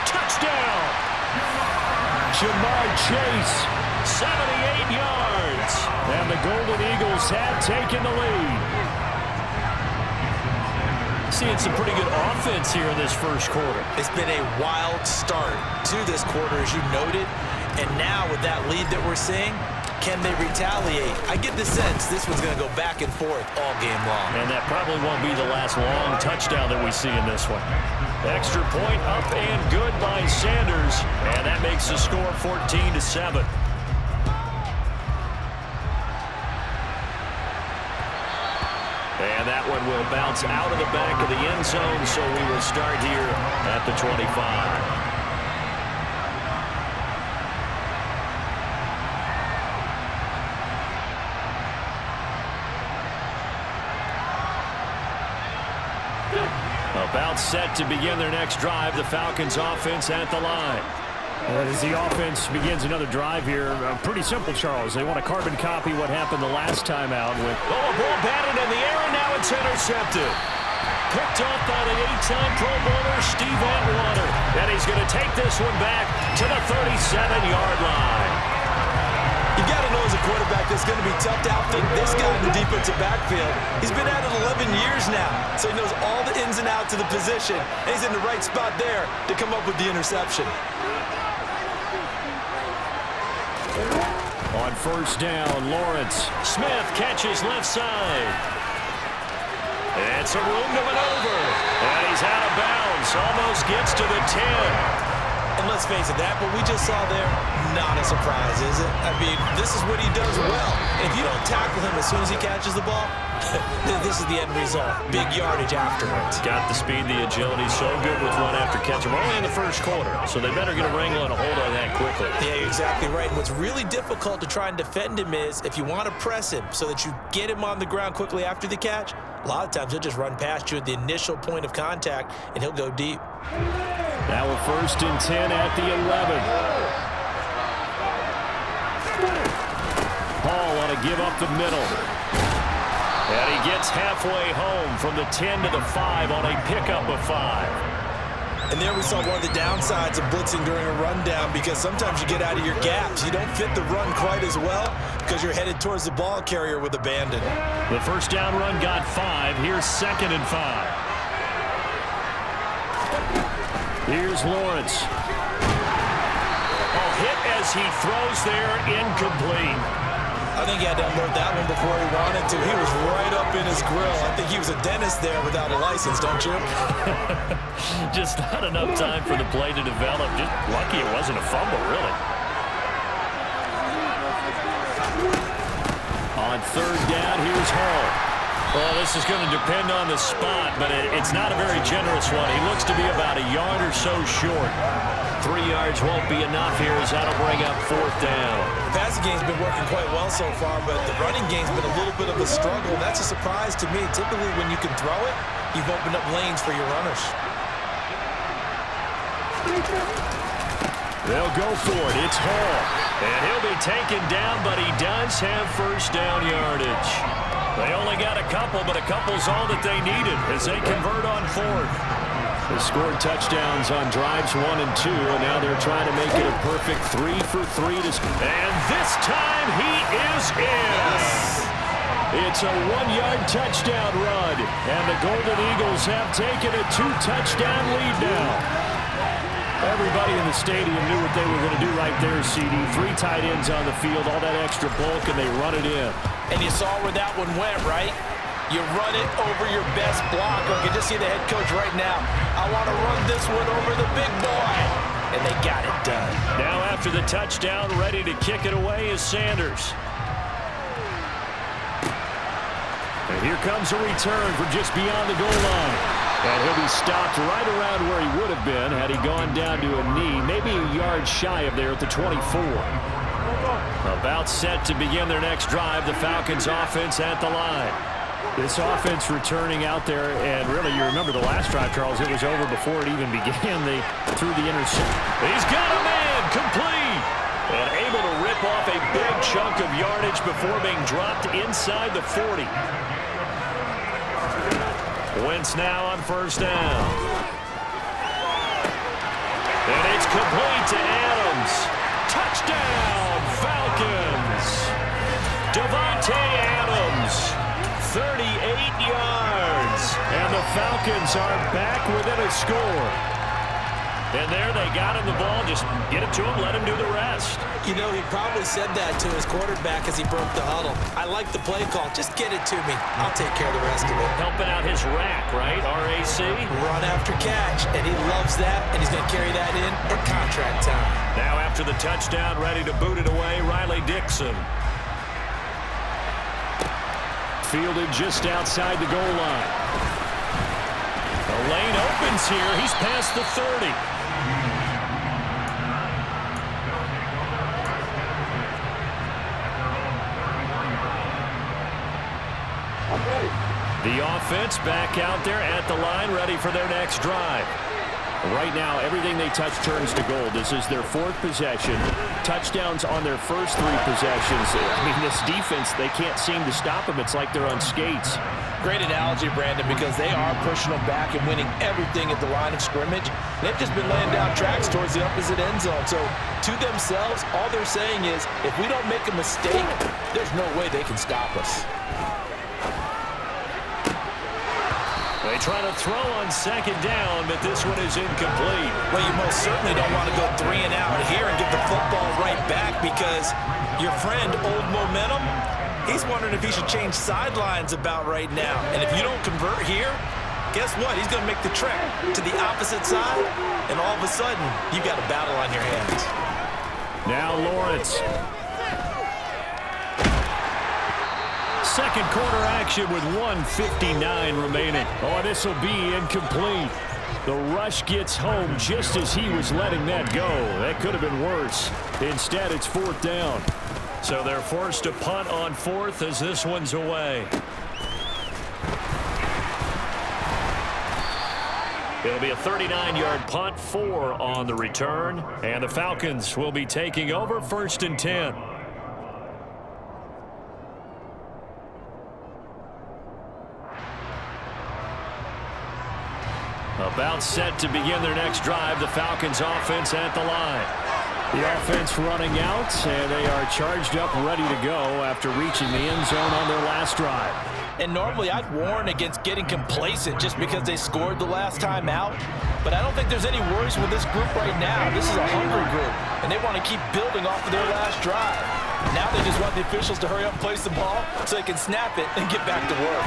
Touchdown. Jamar Chase, 78 yards. And the Golden Eagles have taken the lead. Seeing some pretty good offense here in this 1st quarter. It's been a wild start to this quarter, as you noted. And now with that lead that we're seeing, can they retaliate? I get the sense this one's going to go back and forth all game long. And that probably won't be the last long touchdown that we see in this one. Extra point up and good by Sanders. And that makes the score 14-7. And that one will bounce out of the back of the end zone, so we will start here at the 25. About set to begin their next drive, the Falcons offense at the line. As the offense begins another drive here, pretty simple, Charles. They want to carbon copy what happened the last time out. With a ball batted in the air, and now it's intercepted. Picked off by the 8-time Pro Bowler, Steve Atwater. And he's going to take this one back to the 37-yard line. You got to know as a quarterback it's going to be tough to outthink this guy in the defensive backfield. He's been at it 11 years now, so he knows all the ins and outs of the position, and he's in the right spot there to come up with the interception. On 1st down, Lawrence. Smith catches left side. And some room to maneuver. And he's out of bounds. Almost gets to the 10. And let's face it, that what we just saw there, not a surprise, is it? I mean, this is what he does well. And if you don't tackle him as soon as he catches the ball, this is the end result. Big yardage afterwards. Got the speed, the agility, so good with run after catch. We're only in the first quarter, so they better get a wrangle and a hold on that quickly. Yeah, you're exactly right. And what's really difficult to try and defend him is if you want to press him so that you get him on the ground quickly after the catch, a lot of times he'll just run past you at the initial point of contact, and he'll go deep. Now we're 1st and 10 at the 11. Hall on a give up the middle. And he gets halfway home from the 10 to the 5 on a pickup of 5. And there we saw one of the downsides of blitzing during a rundown, because sometimes you get out of your gaps. You don't fit the run quite as well because you're headed towards the ball carrier with abandon. The first down run got 5. Here's 2nd and 5. Here's Lawrence. A hit as he throws there, incomplete. I think he had to unload that one before he wanted to. He was right up in his grill. I think he was a dentist there without a license, don't you? Just not enough time for the play to develop. Just lucky it wasn't a fumble, really. On 3rd down, here's Hall. Well, this is going to depend on the spot, but it's not a very generous one. He looks to be about a yard or so short. 3 yards won't be enough here as that'll bring up 4th down. The passing game's been working quite well so far, but the running game's been a little bit of a struggle. That's a surprise to me. Typically, when you can throw it, you've opened up lanes for your runners. They'll go for it. It's Hall. And he'll be taken down, but he does have first down yardage. They only got a couple, but a couple's all that they needed as they convert on 4th. They scored touchdowns on drives 1 and 2, and now they're trying to make it a perfect 3 for 3. And this time he is in. It's a 1-yard touchdown run, and the Golden Eagles have taken a 2-touchdown lead now. Everybody in the stadium knew what they were going to do right there, CD. 3 tight ends on the field, all that extra bulk, and they run it in. And you saw where that one went, right? You run it over your best blocker. I can just see the head coach right now. I want to run this one over the big boy. And they got it done. Now after the touchdown, ready to kick it away is Sanders. And here comes a return from just beyond the goal line. And he'll be stopped right around where he would have been had he gone down to a knee, maybe a yard shy of there at the 24. About set to begin their next drive, the Falcons offense at the line. This offense returning out there, and really, you remember the last drive, Charles, it was over before it even began. They threw the interception. He's got a man, complete, and able to rip off a big chunk of yardage before being dropped inside the 40. Wentz now on first down. And it's complete to Adams. Touchdown, Falcons. Davante Adams, 38 yards. And the Falcons are back within a score. And there they got him the ball. Just get it to him, let him do the rest. You know, he probably said that to his quarterback as he broke the huddle. I like the play call. Just get it to me. I'll take care of the rest of it. Helping out his rack, right? RAC. Run after catch, and he loves that, and he's going to carry that in at contract time. Now after the touchdown, ready to boot it away, Riley Dixon. Fielded just outside the goal line. The lane opens here. He's past the 30. The offense back out there at the line, ready for their next drive. Right now, everything they touch turns to gold. This is their 4th possession. Touchdowns on their first 3 possessions. I mean, this defense, they can't seem to stop them. It's like they're on skates. Great analogy, Brandon, because they are pushing them back and winning everything at the line of scrimmage. They've just been laying down tracks towards the opposite end zone. So, to themselves, all they're saying is, if we don't make a mistake, there's no way they can stop us. They try to throw on second down, but this one is incomplete. Well, you most certainly don't want to go 3 and out here and get the football right back, because your friend, Old Momentum, He's wondering if he should change sidelines about right now. And if you don't convert here, guess what? He's going to make the trek to the opposite side, and all of a sudden, you've got a battle on your hands. Now Lawrence. Second quarter action with 1:59 remaining. Oh, this will be incomplete. The rush gets home just as he was letting that go. That could have been worse. Instead, it's fourth down. So they're forced to punt on fourth as this one's away. It'll be a 39-yard punt, 4 on the return. And the Falcons will be taking over 1st and 10. About set to begin their next drive. The Falcons offense at the line. The offense running out, and they are charged up, ready to go after reaching the end zone on their last drive. And normally I'd warn against getting complacent just because they scored the last time out. But I don't think there's any worries with this group right now. This is a hungry group, and they want to keep building off of their last drive. Now they just want the officials to hurry up and place the ball so they can snap it and get back to work.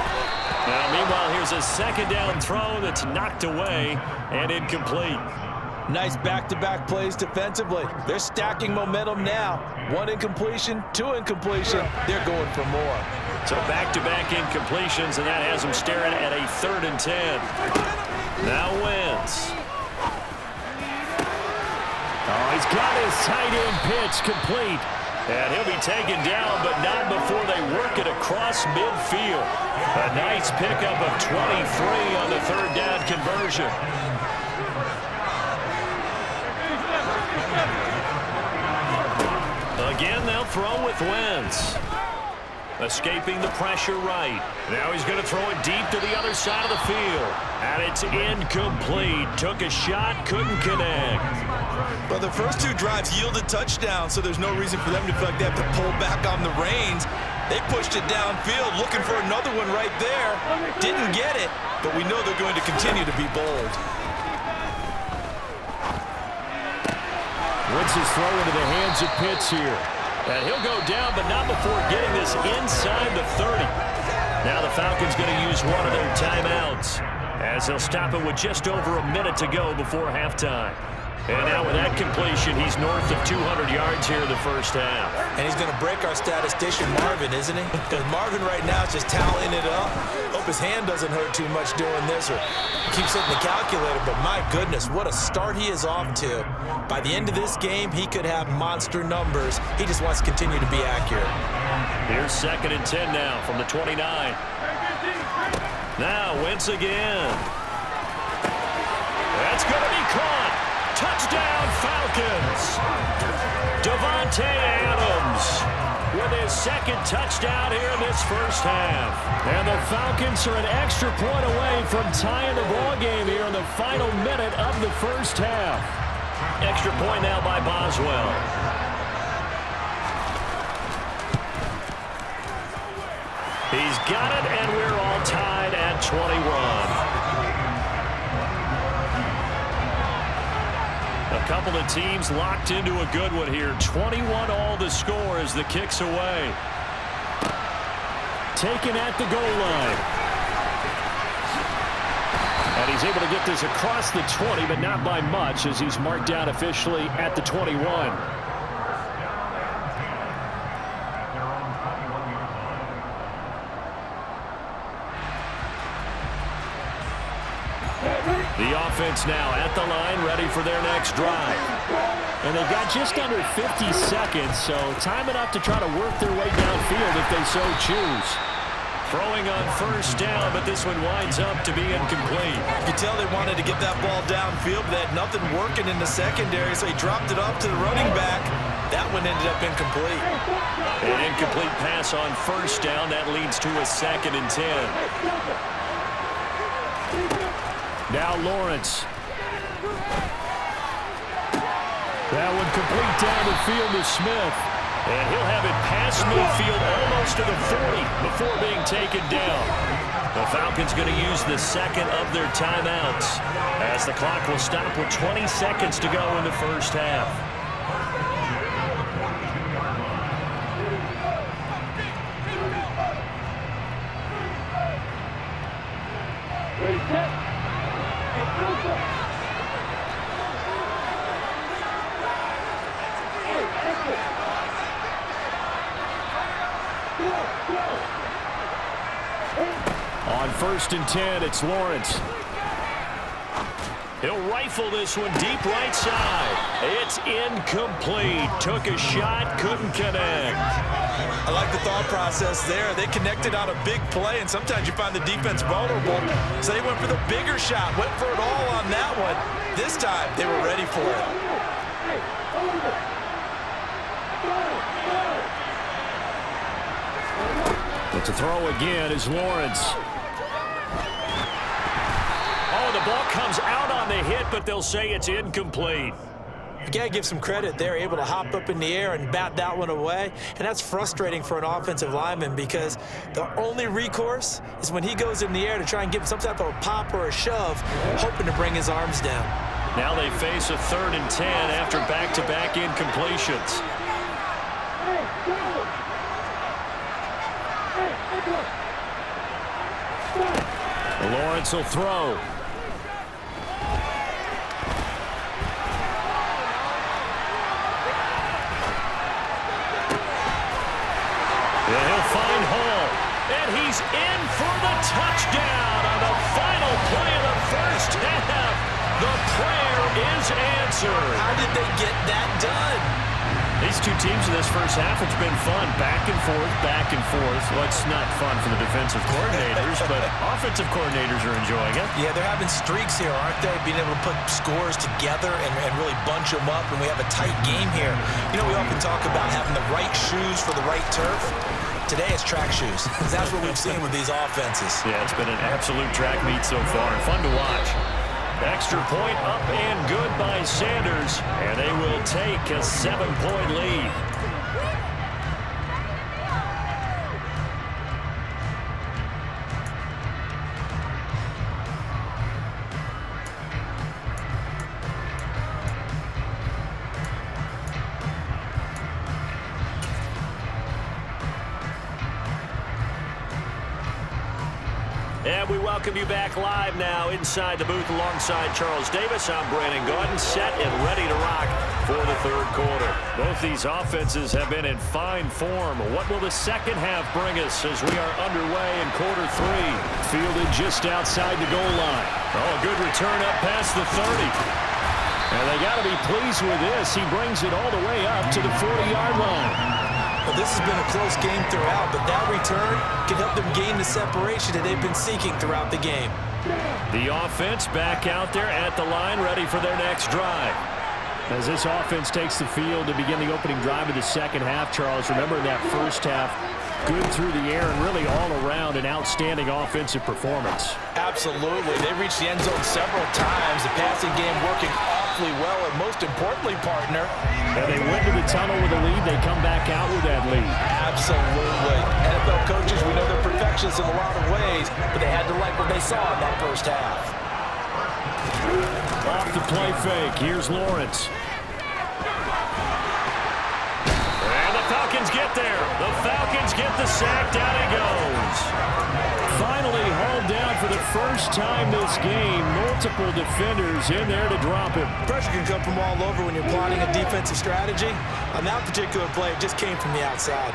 Now, meanwhile, here's a second down throw that's knocked away and incomplete. Nice back-to-back plays defensively. They're stacking momentum now. 1 incompletion, 2 incompletion. They're going for more. So back-to-back incompletions, and that has them staring at a 3rd and 10. Now Wentz. Oh, he's got his tight end pitch complete. And he'll be taken down, but not before they work it across midfield. A nice pickup of 23 on the 3rd down conversion. Again, they'll throw with Wentz. Escaping the pressure right. Now he's going to throw it deep to the other side of the field. And it's incomplete. Took a shot, couldn't connect. Well, the first 2 drives yielded touchdowns, so there's no reason for them to feel like they have to pull back on the reins. They pushed it downfield, looking for another one right there. Didn't get it, but we know they're going to continue to be bold. Wentz's throw into the hands of Pitts here. And he'll go down, but not before getting this inside the 30. Now the Falcons going to use one of their timeouts, as they'll stop it with just over a minute to go before halftime. And now with that completion, he's north of 200 yards here in the first half. And he's going to break our statistician Marvin, isn't he? Because Marvin right now is just tallying it up. Hope his hand doesn't hurt too much doing this or keeps hitting the calculator. But my goodness, what a start he is off to. By the end of this game, he could have monster numbers. He just wants to continue to be accurate. Here's 2nd and 10 now from the 29. Now Wentz again. That's going to be caught. Touchdown, Falcons. Davante Adams with his 2nd touchdown here in this first half. And the Falcons are an extra point away from tying the ball game here in the final minute of the first half. Extra point now by Boswell. He's got it, and we're all tied at 21. A couple of teams locked into a good one here. 21 all the score as the kick's away. Taken at the goal line. And he's able to get this across the 20, but not by much, as he's marked down officially at the 21. The offense now at the line, ready for their next drive. And they've got just under 50 seconds, so time enough to try to work their way downfield if they so choose. Throwing on 1st down, but this one winds up to be incomplete. You can tell they wanted to get that ball downfield, but they had nothing working in the secondary, so he dropped it off to the running back. That one ended up incomplete. An incomplete pass on 1st down. That leads to a 2nd and 10. Now Lawrence. That one complete down the field to Smith. And he'll have it past midfield almost to the 40 before being taken down. The Falcons going to use the 2nd of their timeouts as the clock will stop with 20 seconds to go in the first half. On 1st and 10, it's Lawrence. He'll rifle this one deep right side. It's incomplete. Took a shot, couldn't connect. I like the thought process there. They connected on a big play, and sometimes you find the defense vulnerable. So they went for the bigger shot, went for it all on that one. This time, they were ready for it. But to throw again is Lawrence. Oh, the ball comes out on the hit, but they'll say it's incomplete. You got to give some credit. They're able to hop up in the air and bat that one away, and that's frustrating for an offensive lineman because the only recourse is when he goes in the air to try and give some type of a pop or a shove, hoping to bring his arms down. Now they face a 3rd and 10 after back-to-back incompletions. Lawrence will throw. And he'll find Hall. And he's in for the touchdown on the final play of the first half. The prayer is answered. How did they get that done? These two teams in this first half, it's been fun. Back and forth, back and forth. Well, it's not fun for the defensive coordinators, but offensive coordinators are enjoying it. Yeah, they're having streaks here, aren't they? Being able to put scores together and really bunch them up, and we have a tight game here. You know, we often talk about having the right shoes for the right turf. Today it's track shoes. That's what we've seen with these offenses. Yeah, it's been an absolute track meet so far, and fun to watch. Extra point up and good by Sanders, and they will take a 7-point lead. And we welcome you back live now inside the booth alongside Charles Davis. I'm Brandon Gordon, set and ready to rock for the 3rd quarter. Both these offenses have been in fine form. What will the second half bring us as we are underway in quarter 3? Fielded just outside the goal line. Oh, a good return up past the 30. And they got to be pleased with this. He brings it all the way up to the 40-yard line. Well, this has been a close game throughout, but that return can help them gain the separation that they've been seeking throughout the game. The offense back out there at the line, ready for their next drive. As this offense takes the field to begin the opening drive of the second half, Charles, remember that first half, good through the air and really all around an outstanding offensive performance. Absolutely. They reached the end zone several times. The passing game working awfully well, and most importantly, partner. And they went to the tunnel with a lead. They come back out with that lead. Absolutely. NFL coaches, we know they're perfectionists in a lot of ways, but they had to like what they saw in that first half. Off the play fake. Here's Lawrence. And the Falcons get there. The Falcons get the sack. Down he goes. Finally hauled down for the first time this game. Multiple defenders in there to drop him. Pressure can come from all over when you're plotting a defensive strategy. On that particular play, it just came from the outside.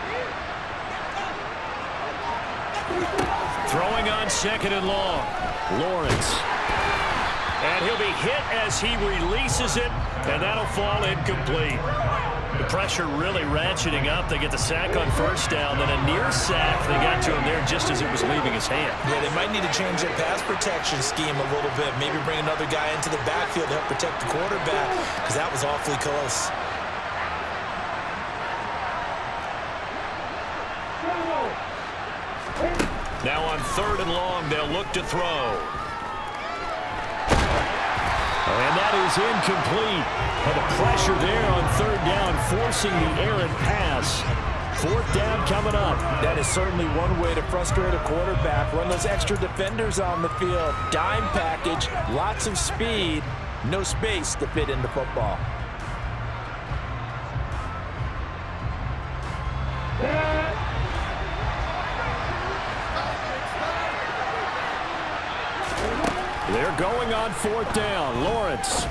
Throwing on 2nd and long. Lawrence. And he'll be hit as he releases it, and that'll fall incomplete. The pressure really ratcheting up. They get the sack on 1st down, then a near sack. They got to him there just as it was leaving his hand. Yeah, they might need to change their pass protection scheme a little bit. Maybe bring another guy into the backfield to help protect the quarterback, because that was awfully close. Now on 3rd and long, they'll look to throw. And that is incomplete. And the pressure there on 3rd down, forcing the errant pass. 4th down coming up. That is certainly one way to frustrate a quarterback. Run those extra defenders on the field. Dime package, lots of speed, no space to fit in the football. They're going on 4th down. Lawrence.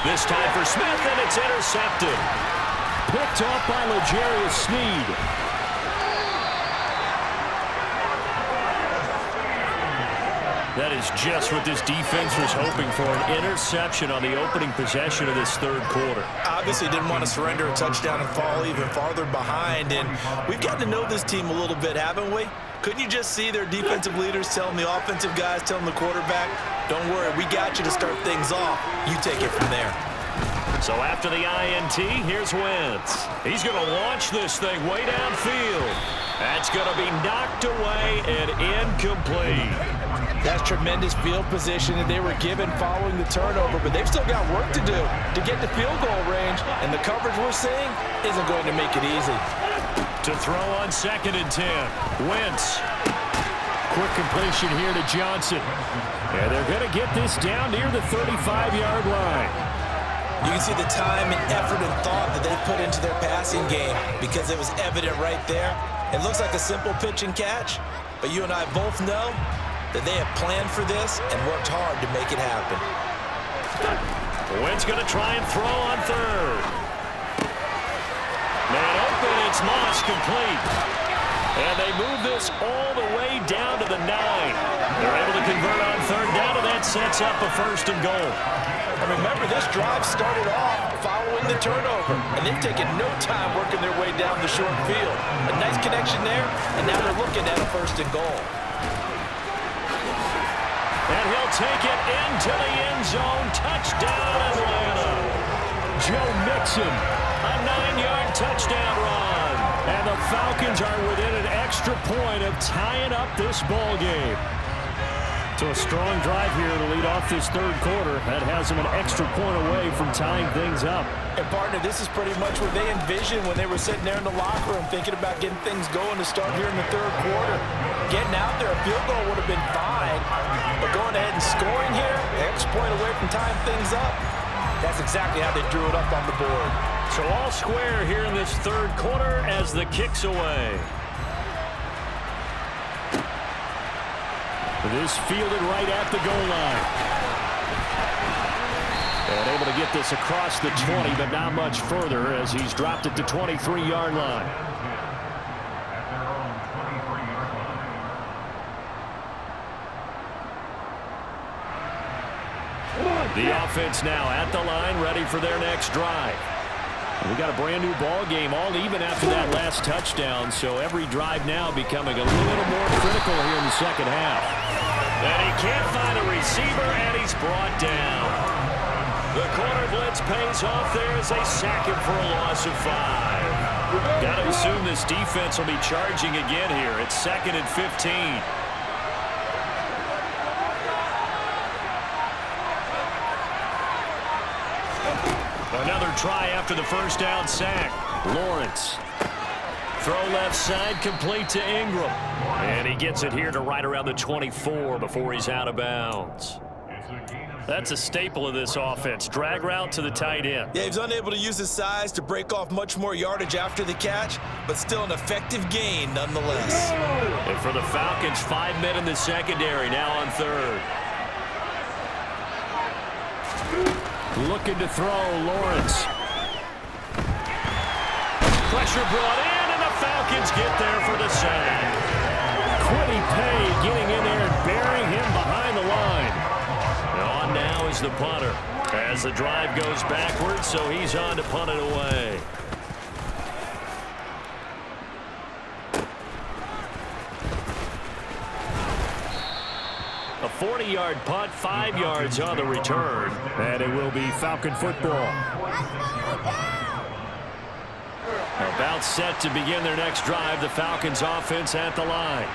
This time for Smith, and it's intercepted. Picked off by L'Jarius Sneed. That is just what this defense was hoping for, an interception on the opening possession of this third quarter. Obviously didn't want to surrender a touchdown and fall even farther behind, and we've gotten to know this team a little bit, haven't we? Couldn't you just see their defensive leaders telling the offensive guys, telling the quarterback, don't worry, we got you to start things off. You take it from there. So after the INT, here's Wentz. He's going to launch this thing way downfield. That's going to be knocked away and incomplete. That's tremendous field position that they were given following the turnover, but they've still got work to do to get to field goal range, and the coverage we're seeing isn't going to make it easy. To throw on 2nd and 10. Wentz. Quick completion here to Johnson. And they're going to get this down near the 35-yard line. You can see the time and effort and thought that they put into their passing game because it was evident right there. It looks like a simple pitch and catch, but you and I both know that they have planned for this and worked hard to make it happen. Wentz going to try and throw on 3rd. Man open, it's Moss, complete. And they move this all the way down to the 9. They're able to convert on 3rd down, and that sets up a 1st and goal. And remember, this drive started off following the turnover, and they've taken no time working their way down the short field. A nice connection there, and now they're looking at a 1st and goal. And he'll take it into the end zone. Touchdown, Atlanta. Joe Mixon, a 9-yard touchdown run. And the Falcons are within an extra point of tying up this ball game. So a strong drive here to lead off this third quarter. That has them an extra point away from tying things up. And, partner, this is pretty much what they envisioned when they were sitting there in the locker room thinking about getting things going to start here in the third quarter. Getting out there, a field goal would have been fine. But going ahead and scoring here, extra point away from tying things up, that's exactly how they drew it up on the board. So all square here in this third quarter as the kick's away. This fielded right at the goal line. And able to get this across the 20, but not much further as he's dropped it to 23-yard line. The offense now at the line, ready for their next drive. We got a brand new ball game, all even after that last touchdown, so every drive now becoming a little more critical here in the second half. And he can't find a receiver, and he's brought down. The corner blitz pays off there as they sack him for a loss of 5. Got to assume this defense will be charging again here. It's 2nd and 15. Another try after the first down sack. Lawrence. Throw left side, complete to Ingram. And he gets it here to right around the 24 before he's out of bounds. That's a staple of this offense. Drag route to the tight end. Yeah, he's unable to use his size to break off much more yardage after the catch, but still an effective gain nonetheless. And for the Falcons, 5 men in the secondary, now on 3rd. Looking to throw, Lawrence. Pressure brought in, and the Falcons get there for the sack. Quiddy Pay getting in there and burying him behind the line. And on now is the punter as the drive goes backwards, so he's on to punt it away. A 40-yard punt, 5 yards on the return, and it will be Falcon football. About set to begin their next drive, the Falcons offense at the line.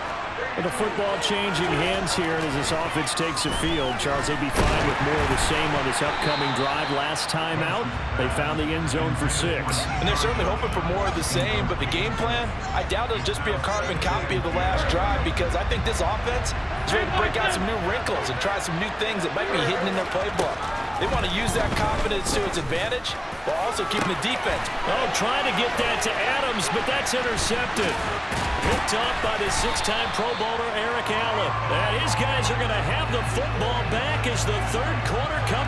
With the football changing hands here, and as this offense takes the field, Charles, they'd be fine with more of the same on this upcoming drive. Last time out, they found the end zone for 6. And they're certainly hoping for more of the same, but the game plan, I doubt it'll just be a carbon copy of the last drive, because I think this offense is ready to break out some new wrinkles and try some new things that might be hidden in their playbook. They want to use that confidence to its advantage while also keeping the defense. Oh, trying to get that to Adams, but that's intercepted. Picked off by the 6-time Pro Bowler Eric Allen. And his guys are going to have the football back as the third quarter comes.